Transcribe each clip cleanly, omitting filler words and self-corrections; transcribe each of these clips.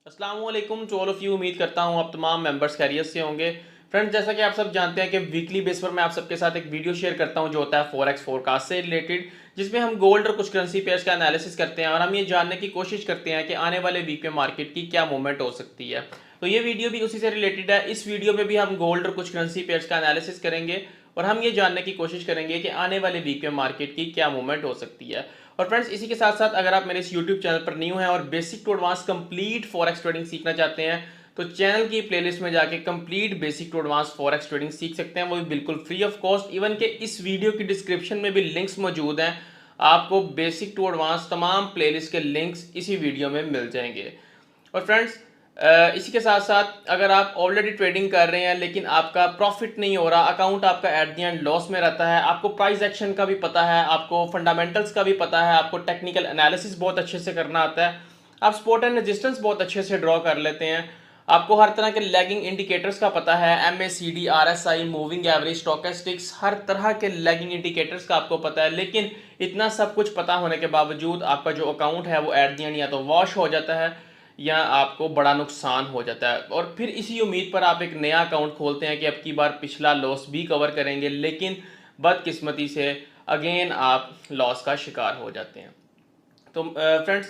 अस्सलाम वालेकुम to all of you. उम्मीद करता हूँ आप तमाम मेंबर्स खैरियत से होंगे। फ्रेंड्स, जैसा कि आप सब जानते हैं कि वीकली बेस पर मैं आप सबके साथ एक वीडियो शेयर करता हूँ जो होता है फॉरेक्स फोरकास्ट से रिलेटेड, जिसमें हम गोल्ड और कुछ करेंसी पेयर्स का एनालिसिस करते हैं और हम ये जानने की कोशिश करते हैं कि आने वाले वीक में मार्केट की क्या मूवमेंट हो सकती है। तो ये वीडियो भी उसी से रिलेटेड है। इस वीडियो में भी हम गोल्ड और कुछ करेंसी पेयर्स का एनालिसिस करेंगे और हम ये जानने की कोशिश करेंगे कि आने वाले वीक में मार्केट की क्या मूवमेंट हो सकती है। और फ्रेंड्स, इसी के साथ साथ अगर आप मेरे इस यूट्यूब चैनल पर न्यू हैं और basic to advance complete forex trading सीखना चाहते हैं तो चैनल की प्लेलिस्ट में जाके complete basic to advance forex trading सीख सकते हैं, वो भी बिल्कुल फ्री ऑफ कॉस्ट। इवन के इस वीडियो की डिस्क्रिप्शन में भी लिंक्स मौजूद हैं। आपको बेसिक टू एडवांस तमाम प्लेलिस्ट के लिंक्स इसी वीडियो में मिल जाएंगे। और फ्रेंड्स, इसी के साथ साथ अगर आप ऑलरेडी ट्रेडिंग कर रहे हैं लेकिन आपका प्रॉफिट नहीं हो रहा, अकाउंट आपका एट द एंड लॉस में रहता है, आपको प्राइस एक्शन का भी पता है, आपको फंडामेंटल्स का भी पता है, आपको टेक्निकल एनालिसिस बहुत अच्छे से करना आता है, आप सपोर्ट एंड रेजिस्टेंस बहुत अच्छे से ड्रॉ कर लेते हैं, आपको हर तरह के लैगिंग इंडिकेटर्स का पता है, MACD, RSI, मूविंग एवरेज, स्टोकेस्टिक्स, हर तरह के लैगिंग इंडिकेटर्स का आपको पता है, लेकिन इतना सब कुछ पता होने के बावजूद आपका जो अकाउंट है वो एट द एंड या तो वॉश हो जाता है या आपको बड़ा नुकसान हो जाता है। और फिर इसी उम्मीद पर आप एक नया अकाउंट खोलते हैं कि अब की बार पिछला लॉस भी कवर करेंगे, लेकिन बदकिस्मती से अगेन आप लॉस का शिकार हो जाते हैं। तो फ्रेंड्स,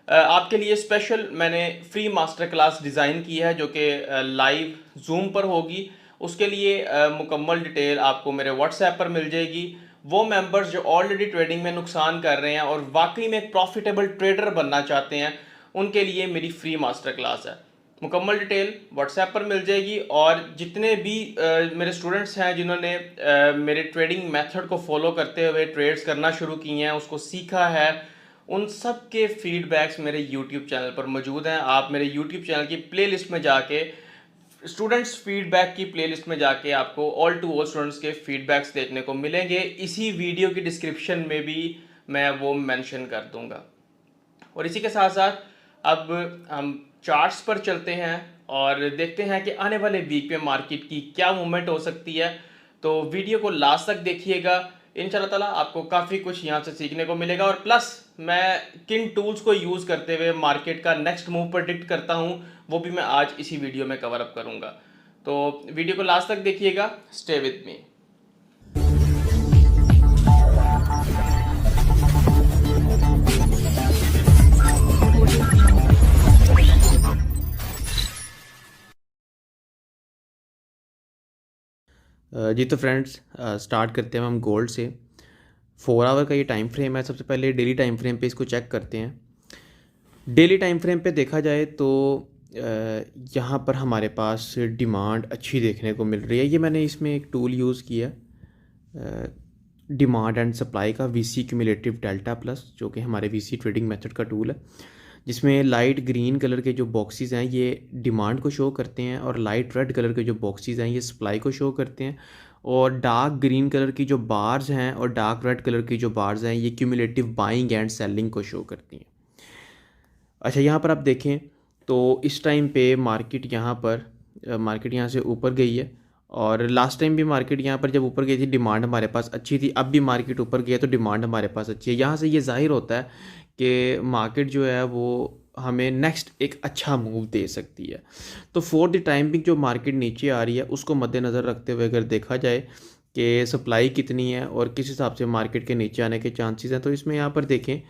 आपके लिए स्पेशल मैंने फ्री मास्टर क्लास डिज़ाइन की है जो कि लाइव जूम पर होगी। उसके लिए मुकम्मल डिटेल आपको मेरे व्हाट्सएप पर मिल जाएगी। वो मेंबर्स जो ऑलरेडी ट्रेडिंग में नुकसान कर रहे हैं और वाकई में एक प्रॉफिटेबल ट्रेडर बनना चाहते हैं, उनके लिए मेरी फ्री मास्टर क्लास है। मुकम्मल डिटेल व्हाट्सएप पर मिल जाएगी। और जितने भी मेरे स्टूडेंट्स हैं जिन्होंने मेरे ट्रेडिंग मेथड को फॉलो करते हुए ट्रेड्स करना शुरू किए हैं, उसको सीखा है, उन सब के फीडबैक्स मेरे यूट्यूब चैनल पर मौजूद हैं। आप मेरे यूट्यूब चैनल की प्लेलिस्ट में जाके स्टूडेंट्स फीडबैक की प्लेलिस्ट में जाके आपको ऑल टू ऑल स्टूडेंट्स के फीडबैक्स देखने को मिलेंगे। इसी वीडियो की डिस्क्रिप्शन में भी मैं वो मेंशन कर दूंगा। और इसी के साथ साथ अब हम चार्ट्स पर चलते हैं और देखते हैं कि आने वाले वीक में मार्केट की क्या मूवमेंट हो सकती है। तो वीडियो को लास्ट तक देखिएगा, इंशाल्लाह ताला आपको काफ़ी कुछ यहाँ से सीखने को मिलेगा। और प्लस मैं किन टूल्स को यूज़ करते हुए मार्केट का नेक्स्ट मूव प्रेडिक्ट करता हूँ वो भी मैं आज इसी वीडियो में कवर अप करूँगा। तो वीडियो को लास्ट तक देखिएगा, स्टे विद मी। जी तो फ्रेंड्स, स्टार्ट करते हैं हम गोल्ड से। 4 आवर का ये टाइम फ्रेम है। सबसे पहले डेली टाइम फ्रेम पे इसको चेक करते हैं। डेली टाइम फ्रेम पे देखा जाए तो यहाँ पर हमारे पास डिमांड अच्छी देखने को मिल रही है। ये मैंने इसमें एक टूल यूज़ किया, डिमांड एंड सप्लाई का, VC क्यूमुलेटिव डेल्टा प्लस, जो कि हमारे VC ट्रेडिंग मेथड का टूल है, जिसमें लाइट ग्रीन कलर के जो बॉक्सेस हैं ये डिमांड को शो करते हैं और लाइट रेड कलर के जो बॉक्सेस हैं ये सप्लाई को शो करते हैं। और डार्क ग्रीन कलर की जो बार्स हैं और डार्क रेड कलर की जो बार्स हैं ये क्यूमुलेटिव बाइंग एंड सेलिंग को शो करती हैं। अच्छा, यहाँ पर आप देखें तो इस टाइम पे मार्केट यहाँ से ऊपर गई है और लास्ट टाइम भी मार्केट यहाँ पर जब ऊपर गई थी डिमांड हमारे पास अच्छी थी। अब भी मार्केट ऊपर गया तो डिमांड हमारे पास अच्छी है। यहाँ से ये जाहिर होता है कि मार्केट जो है वो हमें नेक्स्ट एक अच्छा मूव दे सकती है। तो फॉर द टाइम बिंग जो मार्केट नीचे आ रही है उसको मद्देनज़र रखते हुए अगर देखा जाए कि सप्लाई कितनी है और किस हिसाब से मार्केट के नीचे आने के चांसेस हैं, तो इसमें यहाँ पर देखें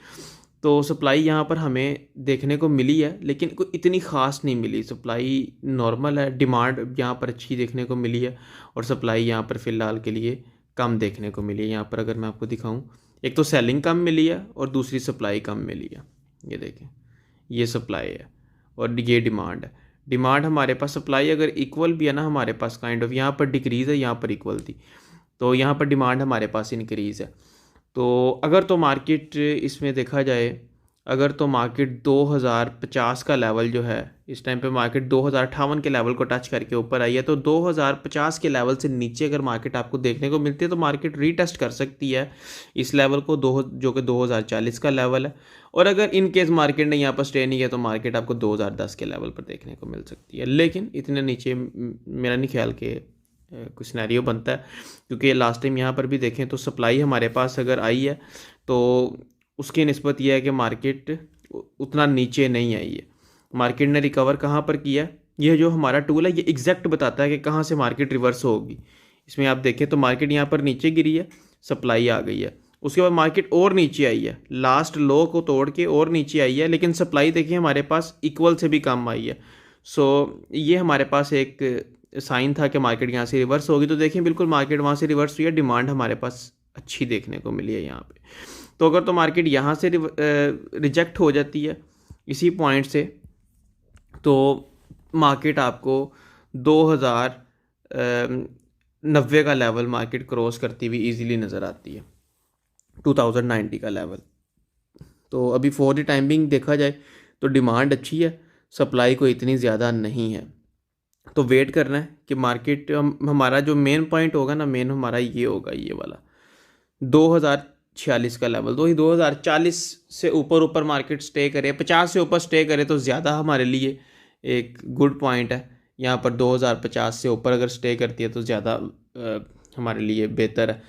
तो सप्लाई यहाँ पर हमें देखने को मिली है लेकिन कोई इतनी ख़ास नहीं मिली। सप्लाई नॉर्मल है, डिमांड यहाँ पर अच्छी देखने को मिली है और सप्लाई यहाँ पर फ़िलहाल के लिए कम देखने को मिली है। यहाँ पर अगर मैं आपको दिखाऊँ, एक तो सेलिंग कम मिली है और दूसरी सप्लाई कम मिली है। ये देखें, ये सप्लाई है और ये डिमांड है। डिमांड हमारे पास, सप्लाई अगर इक्वल भी है ना हमारे पास, काइंड ऑफ यहाँ पर डिक्रीज़ है, यहाँ पर इक्वल थी, तो यहाँ पर डिमांड हमारे पास इंक्रीज़ है। तो अगर तो मार्केट इसमें देखा जाए, अगर तो मार्केट 2050 का लेवल जो है, इस टाइम पे मार्केट 2058 के लेवल को टच करके ऊपर आई है, तो 2050 के लेवल से नीचे अगर मार्केट आपको देखने को मिलती है तो मार्केट रीटेस्ट कर सकती है इस लेवल को, जो कि 2040 का लेवल है। और अगर इन केस मार्केट ने यहाँ पर स्टे नहीं किया तो मार्केट आपको 2010 के लेवल पर देखने को मिल सकती है। लेकिन इतने नीचे मेरा नहीं ख्याल के कुछ सिनेरियो बनता है, क्योंकि लास्ट टाइम यहाँ पर भी देखें तो सप्लाई हमारे पास अगर आई है तो उसकी निस्बत यह है कि मार्केट उतना नीचे नहीं आई है। मार्केट ने रिकवर कहाँ पर किया। यह जो हमारा टूल है ये एग्जैक्ट बताता है कि कहाँ से मार्केट रिवर्स होगी। इसमें आप देखें तो मार्केट यहाँ पर नीचे गिरी है, सप्लाई आ गई है, उसके बाद मार्केट और नीचे आई है, लास्ट लो को तोड़ के और नीचे आई है, लेकिन सप्लाई देखिए हमारे पास इक्वल से भी कम आई है। सो ये हमारे पास एक साइन था कि मार्केट यहाँ से रिवर्स होगी। तो देखिए बिल्कुल मार्केट वहाँ से रिवर्स हुई है, डिमांड हमारे पास अच्छी देखने को मिली है यहाँ पे। तो अगर तो मार्केट यहाँ से रिजेक्ट हो जाती है इसी पॉइंट से, तो मार्केट आपको 2090 का लेवल मार्केट क्रॉस करती हुई इजीली नज़र आती है, 2090 का लेवल। तो अभी फॉर द टाइमिंग देखा जाए तो डिमांड अच्छी है, सप्लाई को इतनी ज़्यादा नहीं है। तो वेट करना है कि मार्केट हमारा जो मेन पॉइंट होगा ना, मेन हमारा ये होगा, ये वाला 2046 का लेवल। तो ही 2040 से ऊपर मार्केट स्टे करे, 50 से ऊपर स्टे करे तो ज़्यादा हमारे लिए एक गुड पॉइंट है। यहाँ पर 2050 से ऊपर अगर स्टे करती है तो ज़्यादा हमारे लिए बेहतर है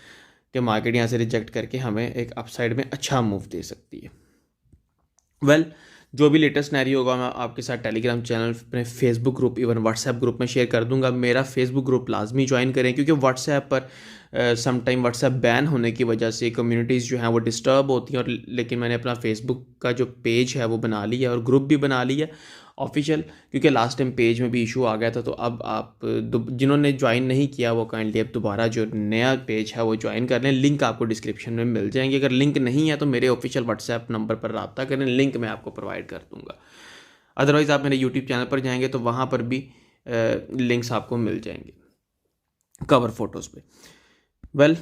कि मार्केट यहाँ से रिजेक्ट करके हमें एक अपसाइड में अच्छा मूव दे सकती है। वेल, जो भी लेटेस्ट सिनेरियो होगा मैं आपके साथ टेलीग्राम चैनल, अपने Facebook group, even WhatsApp group में शेयर कर दूंगा। मेरा फेसबुक ग्रुप लाजमी ज्वाइन करें, क्योंकि व्हाट्सएप पर सम टाइम व्हाट्सएप बैन होने की वजह से कम्युनिटीज़ जो हैं वो डिस्टर्ब होती हैं। और लेकिन मैंने अपना फेसबुक का जो पेज है वो बना लिया और ग्रुप भी बना लिया ऑफिशियल, क्योंकि लास्ट टाइम पेज में भी इशू आ गया था। तो अब आप जिन्होंने ज्वाइन नहीं किया वो काइंडली अब दोबारा जो नया पेज है वो ज्वाइन कर लें। लिंक आपको डिस्क्रिप्शन में मिल जाएंगे। अगर लिंक नहीं है तो मेरे ऑफिशियल व्हाट्सएप नंबर पर रब्ता करें, लिंक मैं आपको प्रोवाइड कर दूंगा। अदरवाइज़ आप मेरे यूट्यूब चैनल पर जाएंगे तो वहाँ पर भी लिंक्स आपको मिल जाएंगे कवर फोटोज़ पे। वेल,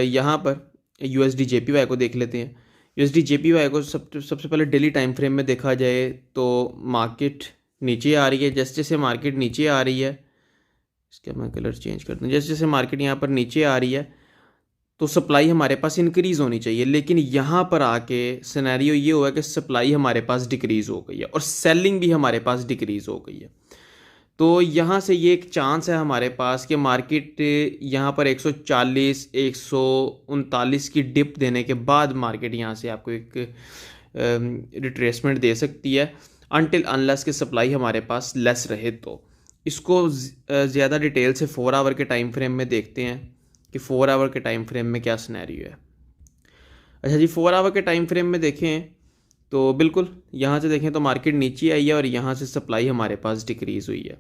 यहाँ पर USD JPY को देख लेते हैं। USD JPY को सबसे पहले डेली टाइम फ्रेम में देखा जाए तो मार्केट नीचे आ रही है। जैसे जैसे मार्केट नीचे आ रही है, इसका मैं कलर चेंज कर दूँ, जैसे जैसे मार्केट यहाँ पर नीचे आ रही है तो सप्लाई हमारे पास इंक्रीज़ होनी चाहिए, लेकिन यहाँ पर आके सिनेरियो ये हुआ कि सप्लाई हमारे पास डिक्रीज़ हो गई है और सेलिंग भी हमारे पास डिक्रीज़ हो गई है। तो यहाँ से ये एक चांस है हमारे पास कि मार्केट यहाँ पर 140 139 की डिप देने के बाद मार्केट यहाँ से आपको एक रिट्रेसमेंट दे सकती है, अनटिल अनलेस की सप्लाई हमारे पास लेस रहे। तो इसको ज़्यादा डिटेल से 4 आवर के टाइम फ्रेम में देखते हैं कि 4 आवर के टाइम फ्रेम में क्या सिनेरियो है। अच्छा जी, 4 आवर के टाइम फ्रेम में देखें तो बिल्कुल यहाँ से देखें तो मार्केट नीचे आई है और यहाँ से सप्लाई हमारे पास डिक्रीज़ हुई है।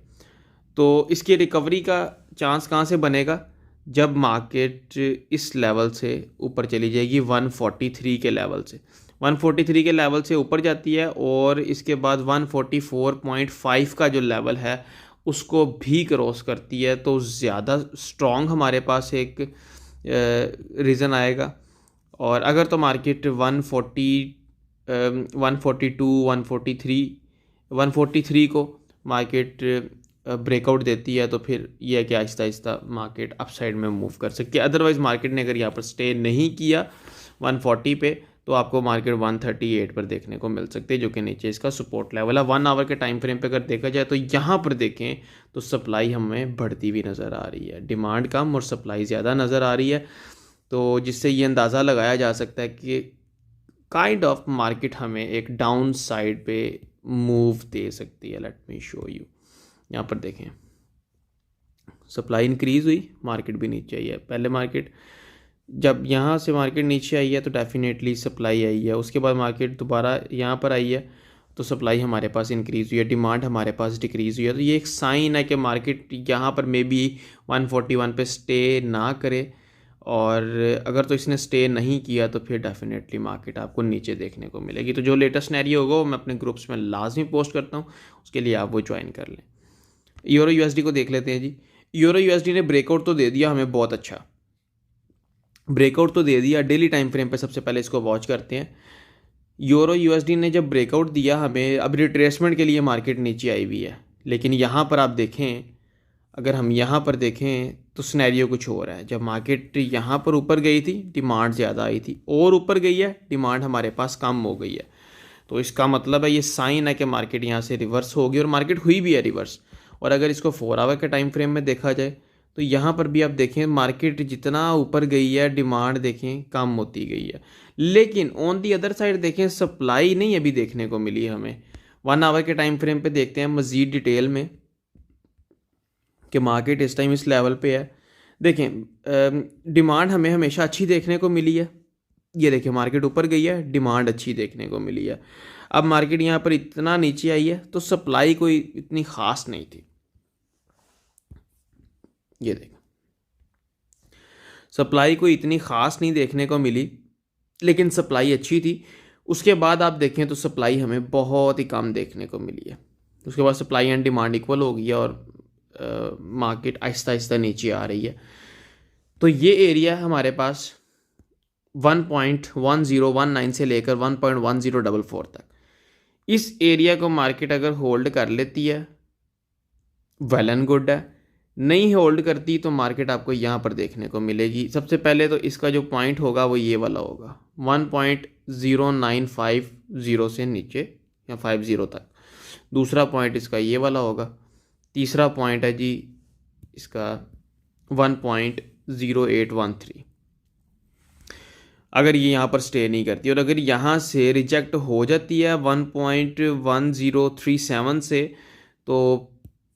तो इसकी रिकवरी का चांस कहाँ से बनेगा, जब मार्केट इस लेवल से ऊपर चली जाएगी 143 के लेवल से। 143 के लेवल से ऊपर जाती है और इसके बाद 144.5 का जो लेवल है उसको भी क्रॉस करती है, तो ज़्यादा स्ट्रॉन्ग हमारे पास एक रीज़न आएगा। और अगर तो मार्केट 143 को मार्केट ब्रेकआउट देती है तो फिर यह है कि आहिस्ता आहिस्ता मार्केट अपसाइड में मूव कर सकती है। अदरवाइज़ मार्केट ने अगर यहाँ पर स्टे नहीं किया 140 पे तो आपको मार्केट 138 पर देखने को मिल सकती है, जो कि नीचे इसका सपोर्ट लेवल है। 1 आवर के टाइम फ्रेम पे अगर देखा जाए तो यहाँ पर देखें तो सप्लाई हमें बढ़ती हुई नज़र आ रही है, डिमांड कम और सप्लाई ज़्यादा नज़र आ रही है। तो जिससे ये अंदाज़ा लगाया जा सकता है कि काइंड ऑफ मार्केट हमें एक डाउन साइड पे मूव दे सकती है। Let me show you. यहाँ पर देखें सप्लाई इंक्रीज़ हुई, मार्केट भी नीचे आई है। पहले मार्केट जब यहाँ से मार्केट नीचे आई है तो डेफिनेटली सप्लाई आई है, उसके बाद मार्केट दोबारा यहाँ पर आई है तो सप्लाई हमारे पास इंक्रीज़ हुई है, डिमांड हमारे पास डिक्रीज़ हुई है। तो ये एक साइन है कि मार्केट यहाँ पर मे बी 141 पे स्टे ना करे, और अगर तो इसने स्टे नहीं किया तो फिर डेफिनेटली मार्केट आपको नीचे देखने को मिलेगी। तो जो लेटेस्ट सिनेरियो होगा वो मैं अपने ग्रुप्स में लाजमी पोस्ट करता हूँ, उसके लिए आप वो ज्वाइन कर लें। यूरो USD को देख लेते हैं जी। यूरो USD ने ब्रेकआउट तो दे दिया हमें, बहुत अच्छा ब्रेकआउट तो दे दिया। डेली टाइम फ्रेम पे सबसे पहले इसको वॉच करते हैं। यूरो USD ने जब ब्रेकआउट दिया हमें, अब रिट्रेसमेंट के लिए मार्केट नीचे आई हुई है, लेकिन यहाँ पर आप देखें, अगर हम यहाँ पर देखें तो सिनेरियो कुछ हो रहा है। जब मार्केट यहाँ पर ऊपर गई थी डिमांड ज़्यादा आई थी, और ऊपर गई है डिमांड हमारे पास कम हो गई है। तो इसका मतलब है, ये साइन है कि मार्केट यहाँ से रिवर्स होगी, और मार्केट हुई भी है रिवर्स। और अगर इसको 4 आवर के टाइम फ्रेम में देखा जाए तो यहाँ पर भी आप देखें मार्केट जितना ऊपर गई है डिमांड देखें कम होती गई है, लेकिन ऑन दी अदर साइड देखें सप्लाई नहीं अभी देखने को मिली हमें। 1 आवर के टाइम फ्रेम पे देखते हैं मज़ीद डिटेल में कि मार्केट इस टाइम इस लेवल पे है। देखें डिमांड हमें हमेशा अच्छी देखने को मिली है। ये देखिए मार्केट ऊपर गई है, डिमांड अच्छी देखने को मिली है। अब मार्केट यहाँ पर इतना नीचे आई है तो सप्लाई कोई इतनी ख़ास नहीं थी। ये देखें सप्लाई कोई इतनी ख़ास नहीं देखने को मिली, लेकिन सप्लाई अच्छी थी। उसके बाद आप देखें तो सप्लाई हमें बहुत ही कम देखने को मिली है। उसके बाद सप्लाई एंड डिमांड इक्वल हो गई है और मार्केट आहिस्ता आहिस्ता नीचे आ रही है। तो ये एरिया हमारे पास 1.1019 से लेकर 1.1044 तक, इस एरिया को मार्केट अगर होल्ड कर लेती है वेल एंड गुड है, नहीं होल्ड करती तो मार्केट आपको यहाँ पर देखने को मिलेगी। सबसे पहले तो इसका जो पॉइंट होगा वो ये वाला होगा 1.0950 से नीचे या 50 तक। दूसरा पॉइंट इसका ये वाला होगा। तीसरा पॉइंट है जी इसका 1.0813। अगर ये यहाँ पर स्टे नहीं करती और अगर यहाँ से रिजेक्ट हो जाती है 1.1037 से, तो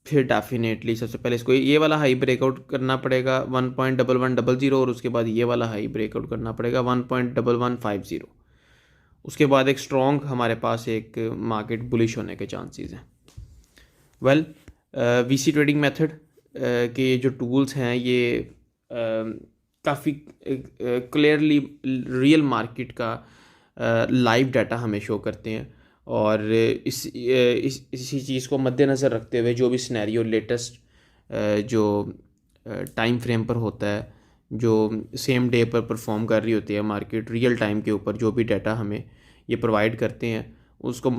फिर डेफिनेटली सबसे पहले इसको ये वाला हाई ब्रेकआउट करना पड़ेगा 1.1100 और उसके बाद ये वाला हाई ब्रेकआउट करना पड़ेगा 1.1150। उसके बाद एक स्ट्रॉन्ग हमारे पास एक मार्केट बुलिश होने के चांसेस हैं। वेल वीसी ट्रेडिंग मेथड के जो टूल्स हैं ये काफ़ी क्लियरली रियल मार्केट का लाइव डाटा हमें शो करते हैं और इसी चीज़ को मद्देनज़र रखते हुए जो भी सिनेरियो लेटेस्ट जो टाइम फ्रेम पर होता है, जो सेम डे पर परफॉर्म कर रही होती है मार्केट रियल टाइम के ऊपर, जो भी डाटा हमें ये प्रोवाइड करते हैं उसको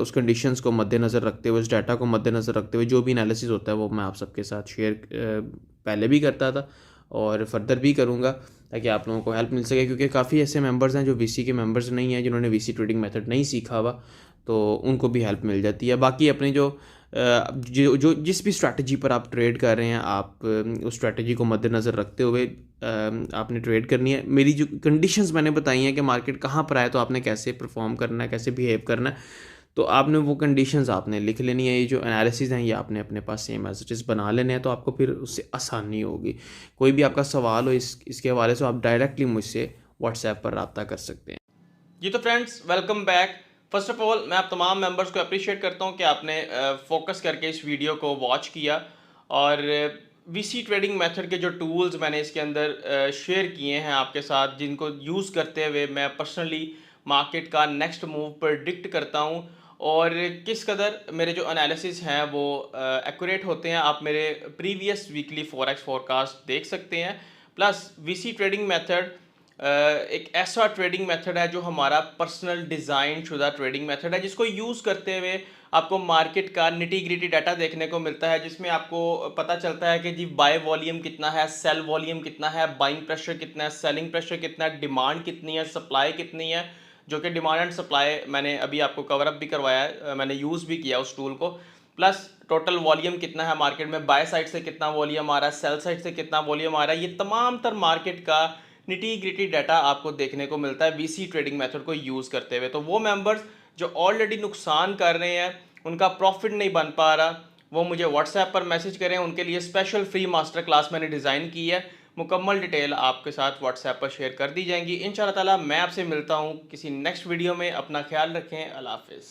उस कंडीशंस को मद्देनज़र रखते हुए, उस डाटा को मद्देनज़र रखते हुए जो भी एनालिसिस होता है वो मैं आप सबके साथ शेयर पहले भी करता था और फर्दर भी करूँगा ताकि आप लोगों को हेल्प मिल सके। क्योंकि काफ़ी ऐसे मेंबर्स हैं जो वीसी के मेंबर्स नहीं हैं, जिन्होंने वीसी ट्रेडिंग मेथड नहीं सीखा हुआ, तो उनको भी हेल्प मिल जाती है। बाकी अपनी जो जिस भी स्ट्रैटेजी पर आप ट्रेड कर रहे हैं, आप उस स्ट्रैटेजी को मद्देनज़र रखते हुए आपने ट्रेड करनी है। मेरी जो कंडीशंस मैंने बताई हैं कि मार्केट कहाँ पर आए तो आपने कैसे परफॉर्म करना है, कैसे बिहेव करना है, तो आपने वो कंडीशंस आपने लिख लेनी है। ये जो एनालिसिस हैं ये आपने अपने पास सेम एज इट इज़ बना लेने हैं, तो आपको फिर उससे आसानी होगी। कोई भी आपका सवाल हो इसके हवाले से आप डायरेक्टली मुझसे व्हाट्सएप पर रब्ता कर सकते हैं। जी तो friends, welcome back. First of all मैं आप तमाम मेंबर्स को अप्रिशिएट करता हूं कि आपने फोकस करके इस वीडियो को वॉच किया और वीसी ट्रेडिंग मेथड के जो टूल्स मैंने इसके अंदर शेयर किए हैं आपके साथ, जिनको यूज़ करते हुए मैं पर्सनली मार्केट का नेक्स्ट मूव प्रेडिक्ट करता हूं और किस कदर मेरे जो एनालिसिस हैं वो एक्यूरेट होते हैं, आप मेरे प्रीवियस वीकली फॉरेक्स फोरकास्ट देख सकते हैं। प्लस वीसी ट्रेडिंग मेथड एक ऐसा ट्रेडिंग मेथड है जो हमारा पर्सनल डिज़ाइन शुदा ट्रेडिंग मेथड है, जिसको यूज़ करते हुए आपको मार्केट का निटी ग्रिटी डाटा देखने को मिलता है, जिसमें आपको पता चलता है कि जी बाय वॉल्यूम कितना है, सेल वॉल्यूम कितना है, बाइंग प्रेशर कितना है, सेलिंग प्रेशर कितना है, डिमांड कितनी है, सप्लाई कितनी है, जो कि डिमांड एंड सप्लाई मैंने अभी आपको कवर अप भी करवाया है, मैंने यूज़ भी किया उस टूल को। प्लस टोटल वॉल्यूम कितना है मार्केट में, बाय साइड से कितना वॉल्यूम आ रहा है, सेल साइड से कितना वॉल्यूम आ रहा है, ये तमाम तर मार्केट का निटी ग्रिटी डाटा आपको देखने को मिलता है वीसी ट्रेडिंग मेथड को यूज़ करते हुए। तो वो मेंबर्स जो ऑलरेडी नुकसान कर रहे हैं, उनका प्रॉफिट नहीं बन पा रहा, वो मुझे व्हाट्सएप पर मैसेज करें। उनके लिए स्पेशल फ्री मास्टर क्लास मैंने डिज़ाइन की है, मुकम्मल डिटेल आपके साथ व्हाट्सएप पर शेयर कर दी जाएंगी। इंशाल्लाह ताला मैं आपसे मिलता हूँ किसी नेक्स्ट वीडियो में। अपना ख्याल रखें। अल्लाह हाफिज़।